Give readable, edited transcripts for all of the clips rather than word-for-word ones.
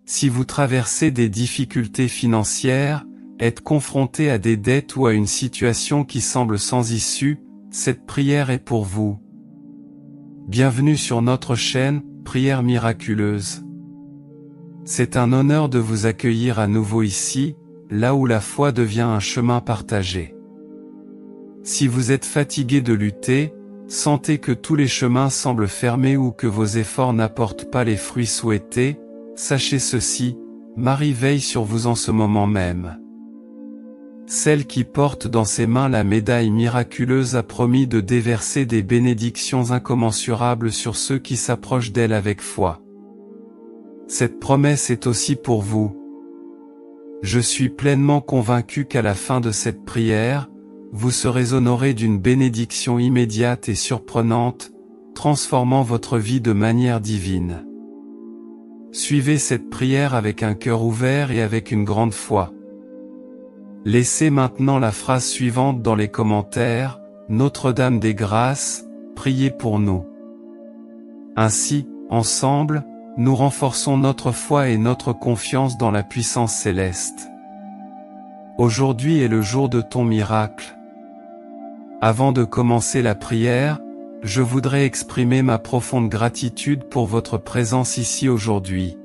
Si vous traversez des difficultés financières, êtes confronté à des dettes ou à une situation qui semble sans issue, cette prière est pour vous. Bienvenue sur notre chaîne, Prières miraculeuses. C'est un honneur de vous accueillir à nouveau ici, là où la foi devient un chemin partagé. Si vous êtes fatigué de lutter, sentez que tous les chemins semblent fermés ou que vos efforts n'apportent pas les fruits souhaités, sachez ceci, Marie veille sur vous en ce moment même. Celle qui porte dans ses mains la médaille miraculeuse a promis de déverser des bénédictions incommensurables sur ceux qui s'approchent d'elle avec foi. Cette promesse est aussi pour vous. Je suis pleinement convaincu qu'à la fin de cette prière, vous serez honoré d'une bénédiction immédiate et surprenante, transformant votre vie de manière divine. Suivez cette prière avec un cœur ouvert et avec une grande foi. Laissez maintenant la phrase suivante dans les commentaires, Notre-Dame des Grâces, priez pour nous. Ainsi, ensemble, nous renforçons notre foi et notre confiance dans la puissance céleste. Aujourd'hui est le jour de ton miracle. Avant de commencer la prière, je voudrais exprimer ma profonde gratitude pour votre présence ici aujourd'hui.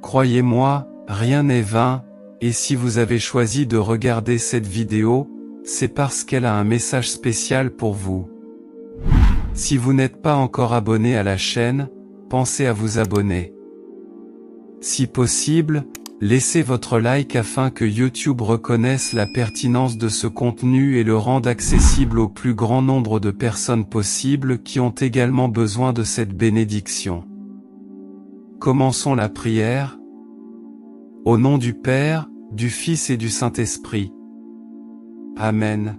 Croyez-moi, rien n'est vain, et si vous avez choisi de regarder cette vidéo, c'est parce qu'elle a un message spécial pour vous. Si vous n'êtes pas encore abonné à la chaîne, pensez à vous abonner. Si possible, laissez votre like afin que YouTube reconnaisse la pertinence de ce contenu et le rende accessible au plus grand nombre de personnes possible qui ont également besoin de cette bénédiction. Commençons la prière. Au nom du Père, du Fils et du Saint-Esprit. Amen.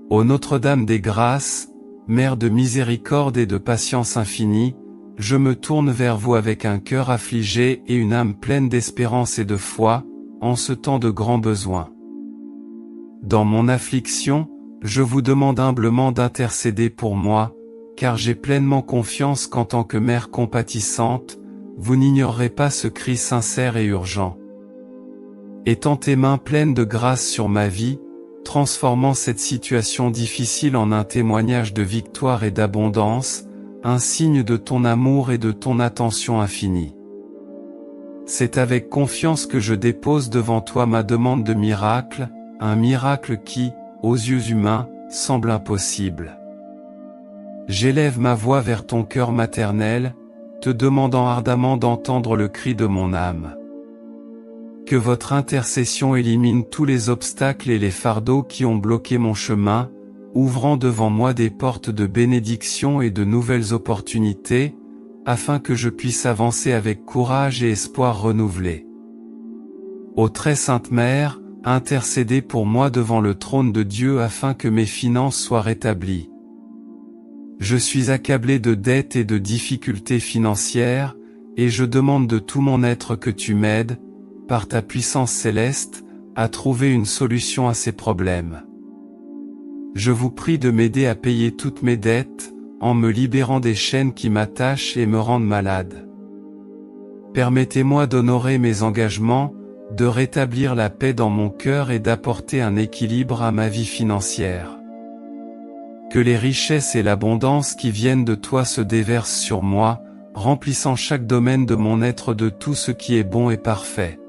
Ô Notre-Dame des Grâces, Mère de miséricorde et de patience infinie, je me tourne vers vous avec un cœur affligé et une âme pleine d'espérance et de foi, en ce temps de grands besoins. Dans mon affliction, je vous demande humblement d'intercéder pour moi, car j'ai pleinement confiance qu'en tant que mère compatissante, vous n'ignorerez pas ce cri sincère et urgent. Étends tes mains pleines de grâce sur ma vie, transformant cette situation difficile en un témoignage de victoire et d'abondance, un signe de ton amour et de ton attention infinie. C'est avec confiance que je dépose devant toi ma demande de miracle, un miracle qui, aux yeux humains, semble impossible. J'élève ma voix vers ton cœur maternel, te demandant ardemment d'entendre le cri de mon âme. Que votre intercession élimine tous les obstacles et les fardeaux qui ont bloqué mon chemin, ouvrant devant moi des portes de bénédiction et de nouvelles opportunités, afin que je puisse avancer avec courage et espoir renouvelé. Ô très sainte Mère, intercédez pour moi devant le trône de Dieu afin que mes finances soient rétablies. Je suis accablé de dettes et de difficultés financières, et je demande de tout mon être que tu m'aides, par ta puissance céleste, à trouver une solution à ces problèmes. Je vous prie de m'aider à payer toutes mes dettes, en me libérant des chaînes qui m'attachent et me rendent malade. Permettez-moi d'honorer mes engagements, de rétablir la paix dans mon cœur et d'apporter un équilibre à ma vie financière. Que les richesses et l'abondance qui viennent de toi se déversent sur moi, remplissant chaque domaine de mon être de tout ce qui est bon et parfait.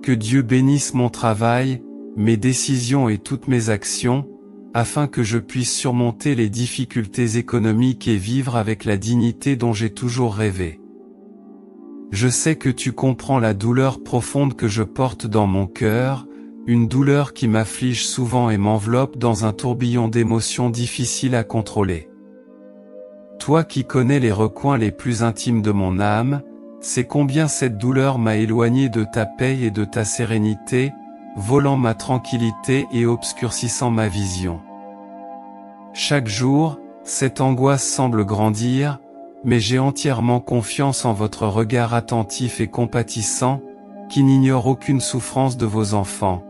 Que Dieu bénisse mon travail, mes décisions et toutes mes actions, afin que je puisse surmonter les difficultés économiques et vivre avec la dignité dont j'ai toujours rêvé. Je sais que tu comprends la douleur profonde que je porte dans mon cœur, une douleur qui m'afflige souvent et m'enveloppe dans un tourbillon d'émotions difficiles à contrôler. Toi qui connais les recoins les plus intimes de mon âme, sais combien cette douleur m'a éloigné de ta paix et de ta sérénité, volant ma tranquillité et obscurcissant ma vision. Chaque jour, cette angoisse semble grandir, mais j'ai entièrement confiance en votre regard attentif et compatissant, qui n'ignore aucune souffrance de vos enfants.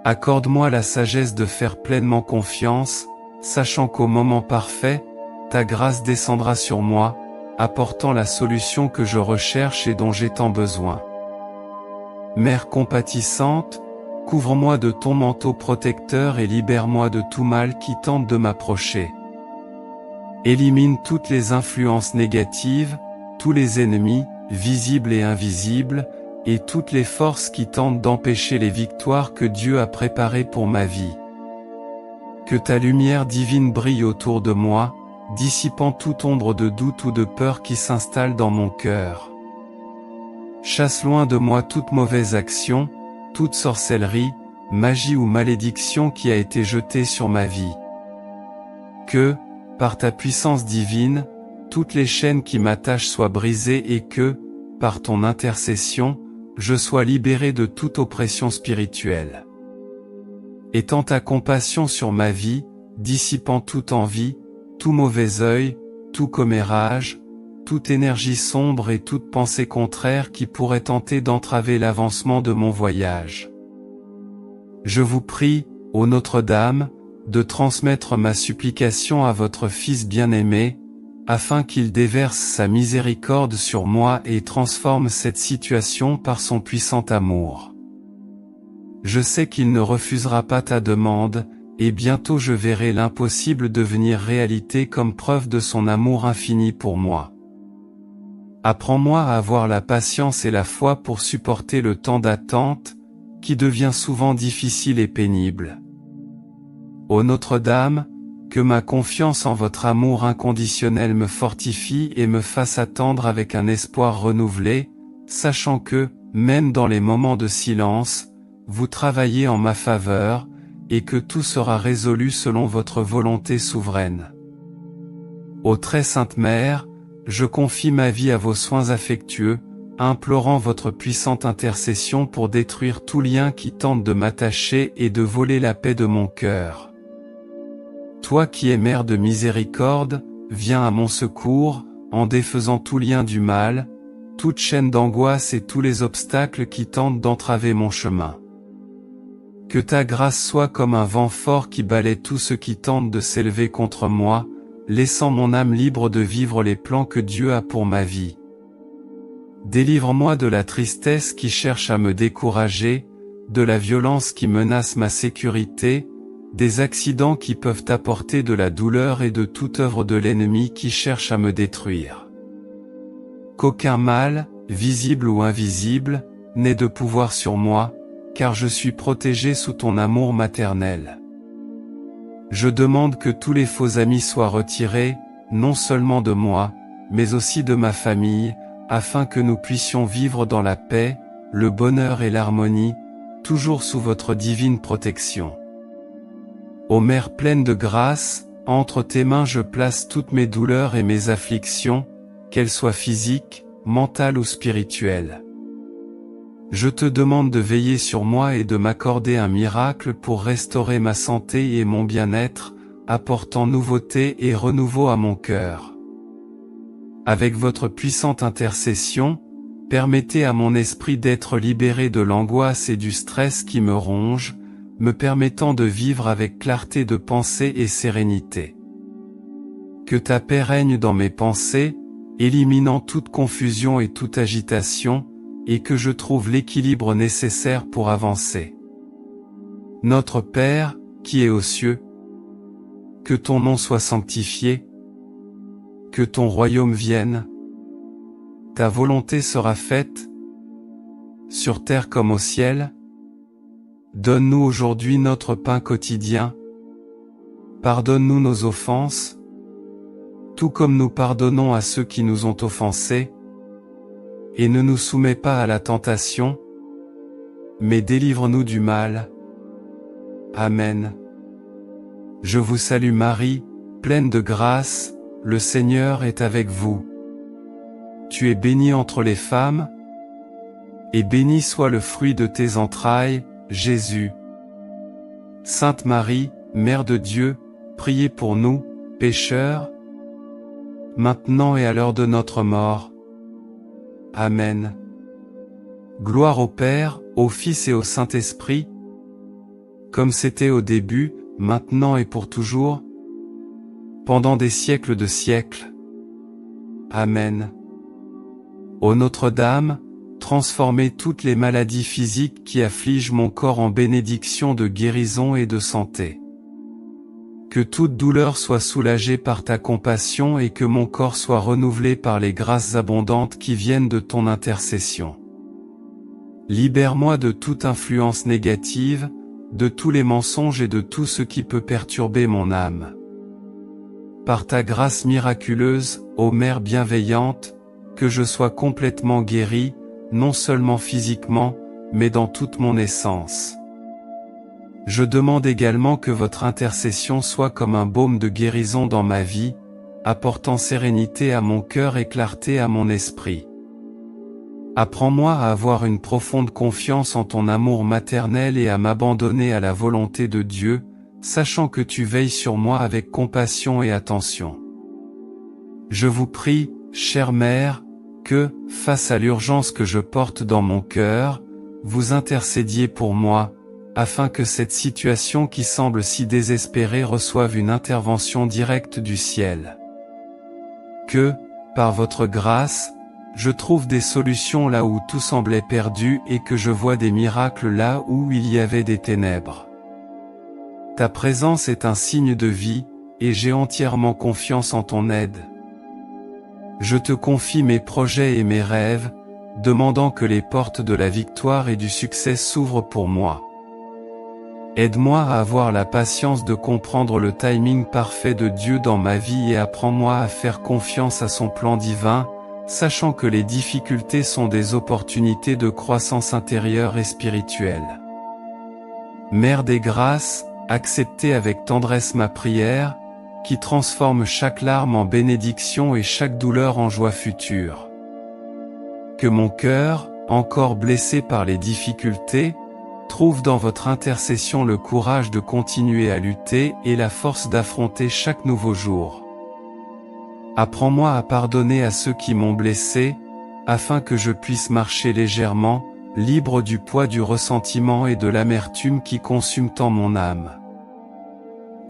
Accorde-moi la sagesse de faire pleinement confiance, sachant qu'au moment parfait, ta grâce descendra sur moi, apportant la solution que je recherche et dont j'ai tant besoin. Mère compatissante, couvre-moi de ton manteau protecteur et libère-moi de tout mal qui tente de m'approcher. Élimine toutes les influences négatives, tous les ennemis, visibles et invisibles, et toutes les forces qui tentent d'empêcher les victoires que Dieu a préparées pour ma vie. Que ta lumière divine brille autour de moi, dissipant toute ombre de doute ou de peur qui s'installe dans mon cœur. Chasse loin de moi toute mauvaise action, toute sorcellerie, magie ou malédiction qui a été jetée sur ma vie. Que, par ta puissance divine, toutes les chaînes qui m'attachent soient brisées et que, par ton intercession, je sois libéré de toute oppression spirituelle. Étends ta compassion sur ma vie, dissipant toute envie, tout mauvais œil, tout commérage, toute énergie sombre et toute pensée contraire qui pourrait tenter d'entraver l'avancement de mon voyage. Je vous prie, ô Notre-Dame, de transmettre ma supplication à votre Fils bien-aimé, afin qu'il déverse sa miséricorde sur moi et transforme cette situation par son puissant amour. Je sais qu'il ne refusera pas ta demande, et bientôt je verrai l'impossible devenir réalité comme preuve de son amour infini pour moi. Apprends-moi à avoir la patience et la foi pour supporter le temps d'attente, qui devient souvent difficile et pénible. Ô Notre-Dame, que ma confiance en votre amour inconditionnel me fortifie et me fasse attendre avec un espoir renouvelé, sachant que, même dans les moments de silence, vous travaillez en ma faveur, et que tout sera résolu selon votre volonté souveraine. Ô très sainte Mère, je confie ma vie à vos soins affectueux, implorant votre puissante intercession pour détruire tout lien qui tente de m'attacher et de voler la paix de mon cœur. Toi qui es Mère de miséricorde, viens à mon secours, en défaisant tout lien du mal, toute chaîne d'angoisse et tous les obstacles qui tentent d'entraver mon chemin. Que ta grâce soit comme un vent fort qui balaie tout ce qui tente de s'élever contre moi, laissant mon âme libre de vivre les plans que Dieu a pour ma vie. Délivre-moi de la tristesse qui cherche à me décourager, de la violence qui menace ma sécurité, des accidents qui peuvent apporter de la douleur et de toute œuvre de l'ennemi qui cherche à me détruire. Qu'aucun mal, visible ou invisible, n'ait de pouvoir sur moi, car je suis protégé sous ton amour maternel. Je demande que tous les faux amis soient retirés, non seulement de moi, mais aussi de ma famille, afin que nous puissions vivre dans la paix, le bonheur et l'harmonie, toujours sous votre divine protection. Ô Mère pleine de grâce, entre tes mains je place toutes mes douleurs et mes afflictions, qu'elles soient physiques, mentales ou spirituelles. Je te demande de veiller sur moi et de m'accorder un miracle pour restaurer ma santé et mon bien-être, apportant nouveauté et renouveau à mon cœur. Avec votre puissante intercession, permettez à mon esprit d'être libéré de l'angoisse et du stress qui me ronge, me permettant de vivre avec clarté de pensée et sérénité. Que ta paix règne dans mes pensées, éliminant toute confusion et toute agitation, et que je trouve l'équilibre nécessaire pour avancer. Notre Père, qui es aux cieux, que ton nom soit sanctifié, que ton royaume vienne, ta volonté sera faite, sur terre comme au ciel. Donne-nous aujourd'hui notre pain quotidien. Pardonne-nous nos offenses, tout comme nous pardonnons à ceux qui nous ont offensés. Et ne nous soumets pas à la tentation, mais délivre-nous du mal. Amen. Je vous salue Marie, pleine de grâce, le Seigneur est avec vous. Tu es bénie entre les femmes, et béni soit le fruit de tes entrailles, Jésus. Sainte Marie, Mère de Dieu, priez pour nous, pécheurs, maintenant et à l'heure de notre mort. Amen. Gloire au Père, au Fils et au Saint-Esprit, comme c'était au début, maintenant et pour toujours, pendant des siècles de siècles. Amen. Ô Notre-Dame, transformez toutes les maladies physiques qui affligent mon corps en bénédiction de guérison et de santé. Que toute douleur soit soulagée par ta compassion et que mon corps soit renouvelé par les grâces abondantes qui viennent de ton intercession. Libère-moi de toute influence négative, de tous les mensonges et de tout ce qui peut perturber mon âme. Par ta grâce miraculeuse, ô Mère bienveillante, que je sois complètement guéri, non seulement physiquement, mais dans toute mon essence. Je demande également que votre intercession soit comme un baume de guérison dans ma vie, apportant sérénité à mon cœur et clarté à mon esprit. Apprends-moi à avoir une profonde confiance en ton amour maternel et à m'abandonner à la volonté de Dieu, sachant que tu veilles sur moi avec compassion et attention. Je vous prie, chère Mère, que, face à l'urgence que je porte dans mon cœur, vous intercédiez pour moi, afin que cette situation qui semble si désespérée reçoive une intervention directe du ciel. Que, par votre grâce, je trouve des solutions là où tout semblait perdu et que je vois des miracles là où il y avait des ténèbres. Ta présence est un signe de vie, et j'ai entièrement confiance en ton aide. Je te confie mes projets et mes rêves, demandant que les portes de la victoire et du succès s'ouvrent pour moi. Aide-moi à avoir la patience de comprendre le timing parfait de Dieu dans ma vie et apprends-moi à faire confiance à son plan divin, sachant que les difficultés sont des opportunités de croissance intérieure et spirituelle. Mère des grâces, acceptez avec tendresse ma prière, qui transforme chaque larme en bénédiction et chaque douleur en joie future. Que mon cœur, encore blessé par les difficultés, trouve dans votre intercession le courage de continuer à lutter et la force d'affronter chaque nouveau jour. Apprends-moi à pardonner à ceux qui m'ont blessé, afin que je puisse marcher légèrement, libre du poids du ressentiment et de l'amertume qui consument tant mon âme.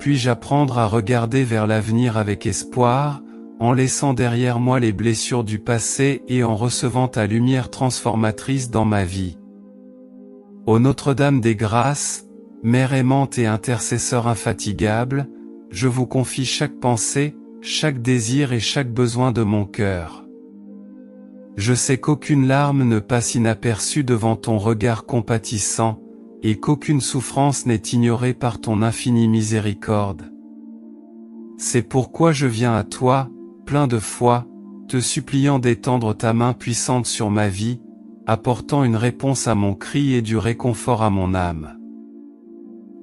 Puis-je apprendre à regarder vers l'avenir avec espoir, en laissant derrière moi les blessures du passé et en recevant ta lumière transformatrice dans ma vie. Ô Notre-Dame des Grâces, Mère aimante et intercesseur infatigable, je vous confie chaque pensée, chaque désir et chaque besoin de mon cœur. Je sais qu'aucune larme ne passe inaperçue devant ton regard compatissant, et qu'aucune souffrance n'est ignorée par ton infinie miséricorde. C'est pourquoi je viens à toi, plein de foi, te suppliant d'étendre ta main puissante sur ma vie, apportant une réponse à mon cri et du réconfort à mon âme.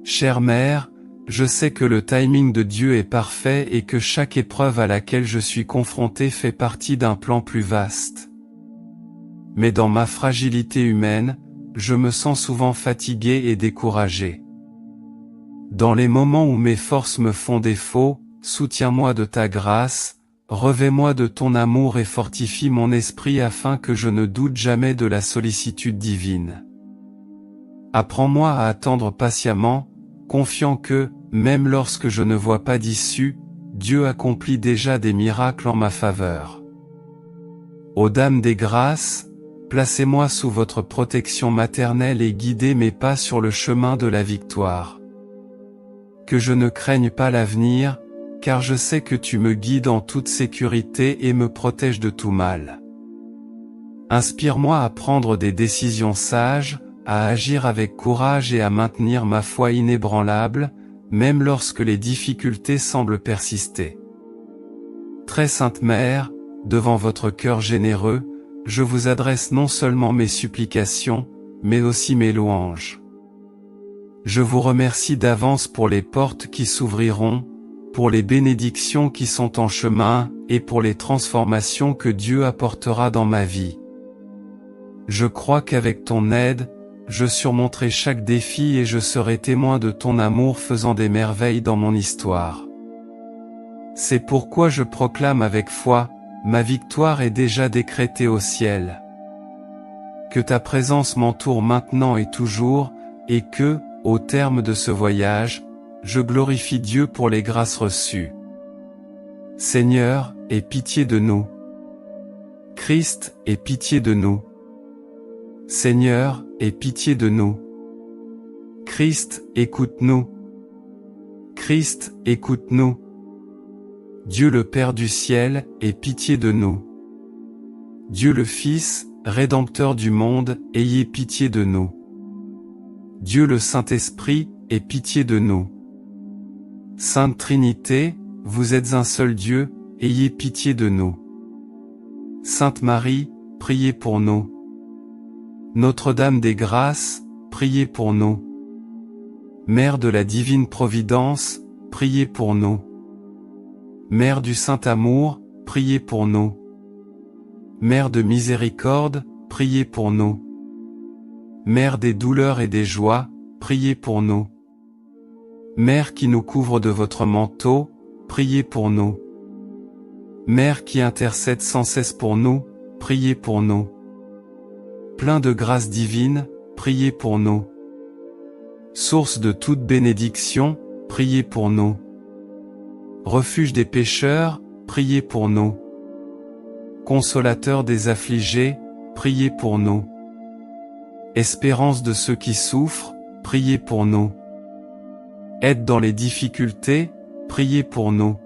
Chère Mère, je sais que le timing de Dieu est parfait et que chaque épreuve à laquelle je suis confronté fait partie d'un plan plus vaste. Mais dans ma fragilité humaine, je me sens souvent fatigué et découragé. Dans les moments où mes forces me font défaut, soutiens-moi de ta grâce, revêt-moi de ton amour et fortifie mon esprit afin que je ne doute jamais de la sollicitude divine. Apprends-moi à attendre patiemment, confiant que, même lorsque je ne vois pas d'issue, Dieu accomplit déjà des miracles en ma faveur. Ô Dame des Grâces, placez-moi sous votre protection maternelle et guidez mes pas sur le chemin de la victoire. Que je ne craigne pas l'avenir, car je sais que tu me guides en toute sécurité et me protèges de tout mal. Inspire-moi à prendre des décisions sages, à agir avec courage et à maintenir ma foi inébranlable, même lorsque les difficultés semblent persister. Très Sainte Mère, devant votre cœur généreux, je vous adresse non seulement mes supplications, mais aussi mes louanges. Je vous remercie d'avance pour les portes qui s'ouvriront, pour les bénédictions qui sont en chemin, et pour les transformations que Dieu apportera dans ma vie. Je crois qu'avec ton aide, je surmonterai chaque défi et je serai témoin de ton amour faisant des merveilles dans mon histoire. C'est pourquoi je proclame avec foi, ma victoire est déjà décrétée au ciel. Que ta présence m'entoure maintenant et toujours, et que, au terme de ce voyage, je glorifie Dieu pour les grâces reçues. Seigneur, aie pitié de nous. Christ, aie pitié de nous. Seigneur, aie pitié de nous. Christ, écoute-nous. Christ, écoute-nous. Dieu le Père du ciel, aie pitié de nous. Dieu le Fils, Rédempteur du monde, ayez pitié de nous. Dieu le Saint-Esprit, aie pitié de nous. Sainte Trinité, vous êtes un seul Dieu, ayez pitié de nous. Sainte Marie, priez pour nous. Notre-Dame des Grâces, priez pour nous. Mère de la Divine Providence, priez pour nous. Mère du Saint-Amour, priez pour nous. Mère de miséricorde, priez pour nous. Mère des douleurs et des joies, priez pour nous. Mère qui nous couvre de votre manteau, priez pour nous. Mère qui intercède sans cesse pour nous, priez pour nous. Plein de grâce divine, priez pour nous. Source de toute bénédiction, priez pour nous. Refuge des pécheurs, priez pour nous. Consolateur des affligés, priez pour nous. Espérance de ceux qui souffrent, priez pour nous. Aide dans les difficultés, priez pour nous.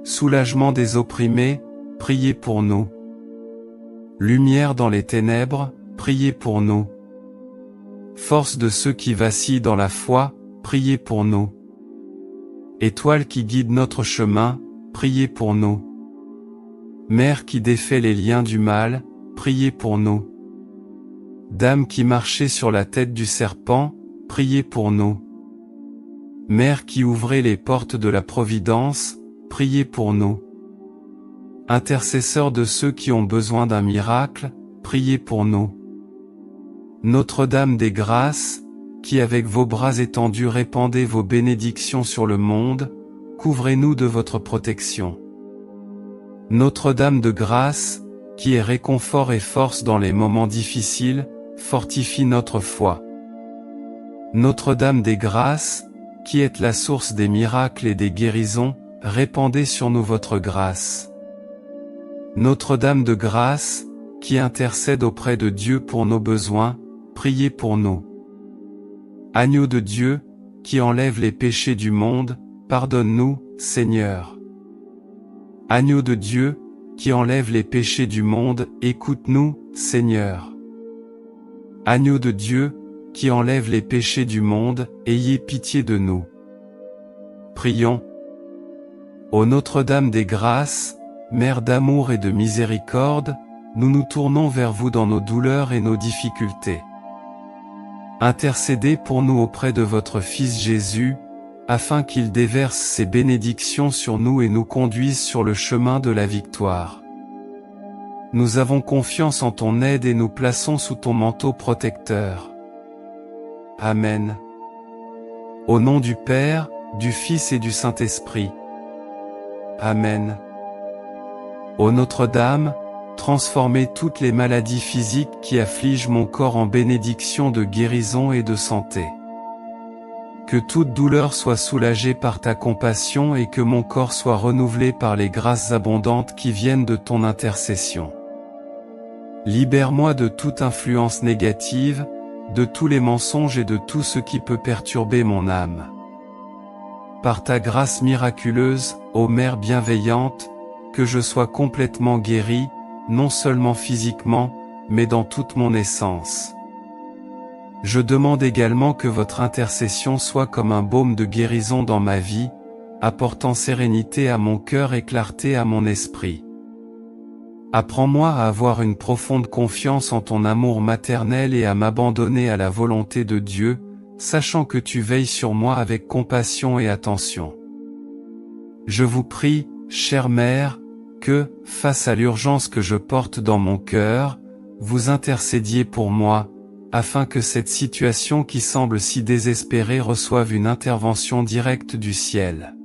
Soulagement des opprimés, priez pour nous. Lumière dans les ténèbres, priez pour nous. Force de ceux qui vacillent dans la foi, priez pour nous. Étoile qui guide notre chemin, priez pour nous. Mère qui défait les liens du mal, priez pour nous. Dame qui marchait sur la tête du serpent, priez pour nous. Mère qui ouvrait les portes de la providence, priez pour nous. Intercesseur de ceux qui ont besoin d'un miracle, priez pour nous. Notre-Dame des Grâces, qui avec vos bras étendus répandez vos bénédictions sur le monde, couvrez-nous de votre protection. Notre-Dame de Grâce, qui est réconfort et force dans les moments difficiles, fortifie notre foi. Notre-Dame des Grâces, qui êtes la source des miracles et des guérisons, répandez sur nous votre grâce. Notre-Dame de Grâce, qui intercède auprès de Dieu pour nos besoins, priez pour nous. Agneau de Dieu, qui enlève les péchés du monde, pardonne-nous, Seigneur. Agneau de Dieu, qui enlève les péchés du monde, écoute-nous, Seigneur. Agneau de Dieu, qui enlève les péchés du monde, ayez pitié de nous. Prions. Ô Notre-Dame des Grâces, Mère d'amour et de miséricorde, nous nous tournons vers vous dans nos douleurs et nos difficultés. Intercédez pour nous auprès de votre Fils Jésus, afin qu'il déverse ses bénédictions sur nous et nous conduise sur le chemin de la victoire. Nous avons confiance en ton aide et nous plaçons sous ton manteau protecteur. Amen. Au nom du Père, du Fils et du Saint-Esprit. Amen. Ô Notre-Dame, transformez toutes les maladies physiques qui affligent mon corps en bénédiction de guérison et de santé. Que toute douleur soit soulagée par ta compassion et que mon corps soit renouvelé par les grâces abondantes qui viennent de ton intercession. Libère-moi de toute influence négative, de tous les mensonges et de tout ce qui peut perturber mon âme. Par ta grâce miraculeuse, ô Mère bienveillante, que je sois complètement guéri, non seulement physiquement, mais dans toute mon essence. Je demande également que votre intercession soit comme un baume de guérison dans ma vie, apportant sérénité à mon cœur et clarté à mon esprit. Apprends-moi à avoir une profonde confiance en ton amour maternel et à m'abandonner à la volonté de Dieu, sachant que tu veilles sur moi avec compassion et attention. Je vous prie, chère Mère, que, face à l'urgence que je porte dans mon cœur, vous intercédiez pour moi, afin que cette situation qui semble si désespérée reçoive une intervention directe du ciel.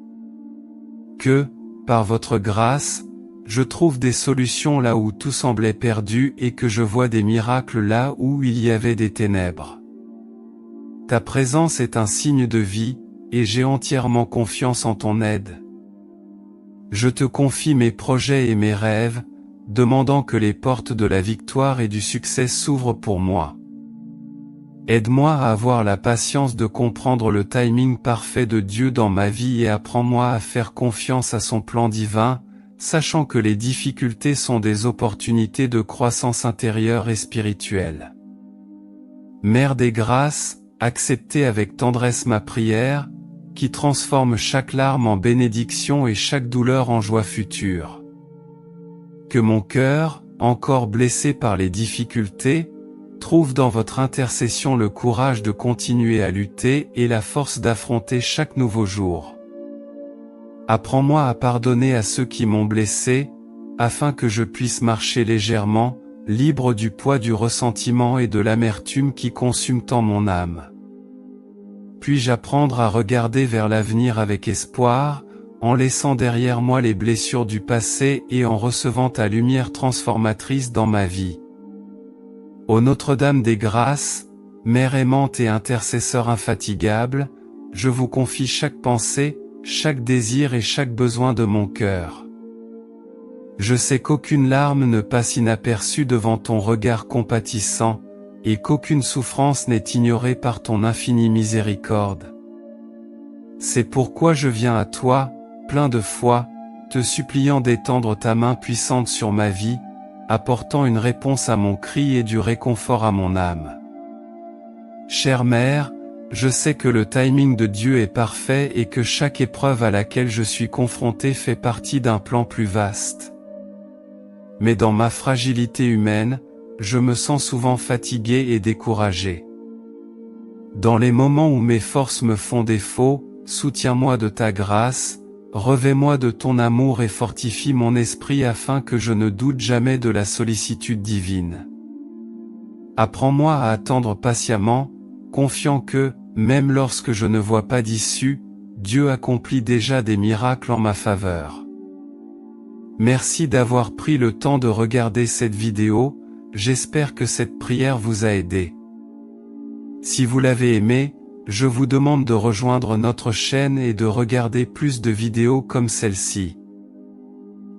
Que, par votre grâce, je trouve des solutions là où tout semblait perdu et que je vois des miracles là où il y avait des ténèbres. Ta présence est un signe de vie, et j'ai entièrement confiance en ton aide. Je te confie mes projets et mes rêves, demandant que les portes de la victoire et du succès s'ouvrent pour moi. Aide-moi à avoir la patience de comprendre le timing parfait de Dieu dans ma vie et apprends-moi à faire confiance à son plan divin, sachant que les difficultés sont des opportunités de croissance intérieure et spirituelle. Mère des grâces, acceptez avec tendresse ma prière, qui transforme chaque larme en bénédiction et chaque douleur en joie future. Que mon cœur, encore blessé par les difficultés, trouve dans votre intercession le courage de continuer à lutter et la force d'affronter chaque nouveau jour. Apprends-moi à pardonner à ceux qui m'ont blessé, afin que je puisse marcher légèrement, libre du poids du ressentiment et de l'amertume qui consument tant mon âme. Puis-je apprendre à regarder vers l'avenir avec espoir, en laissant derrière moi les blessures du passé et en recevant ta lumière transformatrice dans ma vie. Ô Notre-Dame des Grâces, Mère aimante et intercesseur infatigable, je vous confie chaque pensée, chaque désir et chaque besoin de mon cœur. Je sais qu'aucune larme ne passe inaperçue devant ton regard compatissant, et qu'aucune souffrance n'est ignorée par ton infinie miséricorde. C'est pourquoi je viens à toi, plein de foi, te suppliant d'étendre ta main puissante sur ma vie, apportant une réponse à mon cri et du réconfort à mon âme. Chère Mère, je sais que le timing de Dieu est parfait et que chaque épreuve à laquelle je suis confronté fait partie d'un plan plus vaste. Mais dans ma fragilité humaine, je me sens souvent fatigué et découragé. Dans les moments où mes forces me font défaut, soutiens-moi de ta grâce, revêt-moi de ton amour et fortifie mon esprit afin que je ne doute jamais de la sollicitude divine. Apprends-moi à attendre patiemment, confiant que, même lorsque je ne vois pas d'issue, Dieu accomplit déjà des miracles en ma faveur. Merci d'avoir pris le temps de regarder cette vidéo, j'espère que cette prière vous a aidé. Si vous l'avez aimé, je vous demande de rejoindre notre chaîne et de regarder plus de vidéos comme celle-ci.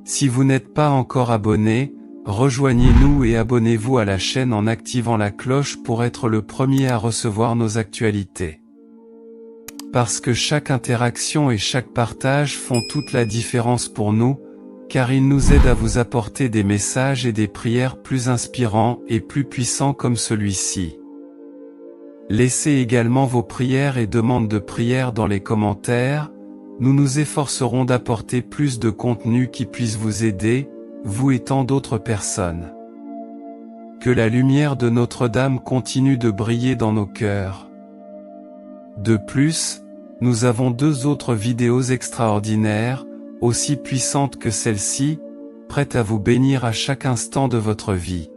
Si vous n'êtes pas encore abonné, rejoignez-nous et abonnez-vous à la chaîne en activant la cloche pour être le premier à recevoir nos actualités. Parce que chaque interaction et chaque partage font toute la différence pour nous, car ils nous aident à vous apporter des messages et des prières plus inspirants et plus puissants comme celui-ci. Laissez également vos prières et demandes de prière dans les commentaires, nous nous efforcerons d'apporter plus de contenu qui puisse vous aider, vous et tant d'autres personnes. Que la lumière de Notre-Dame continue de briller dans nos cœurs. De plus, nous avons 2 autres vidéos extraordinaires, aussi puissantes que celle-ci, prêtes à vous bénir à chaque instant de votre vie.